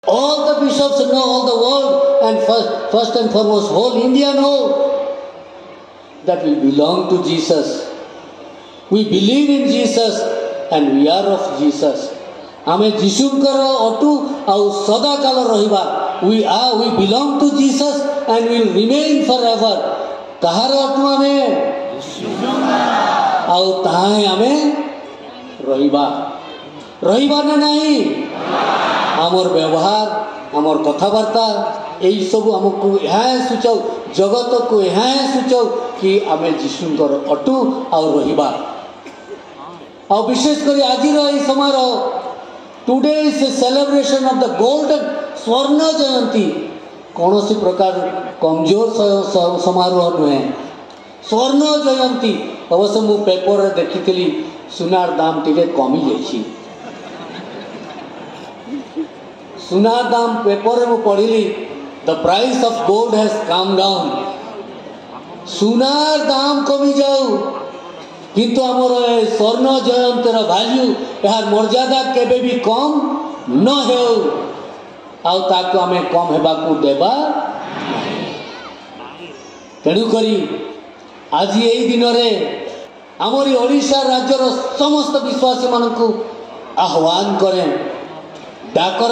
All the bishops know, all the world, and first and foremost, whole India know that we belong to Jesus. We believe in Jesus and we are of Jesus. आमे जीशुंकर ado आउ सदा काल रहिबा. We belong to Jesus and will remain forever. Kahar ado आमे आउ ताहे आमे रहिबा ना नहीं. आमर व्यवहार आमर कथबार्ता यही सब आमको यहाँ सूचाऊ जगत को यहाँ सूचाऊ कि आमे जीशुंकर अटू आउ रहिबा. और विशेषकर आज समारोह today is a celebration of the golden स्वर्ण जयंती. कौन सी प्रकार कमजोर समारोह नुहे स्वर्ण जयंती. अवश्य मु पेपर देखी सुनार दाम टिके कमी जाइए. सुनार दाम पेपर में पढ़ी the price of gold has come down. सुनार दाम कमी जाऊ किंतु आमर स्वर्ण जयंतर भैल्यू यार मर्यादा केबे भी कम न हो ताकू आमे कम हेबा को देबा. तेणुक आज यही दिन में आमरी ओडिशा राज्यर समस्त विश्वासी मानक आह्वान करें डाकर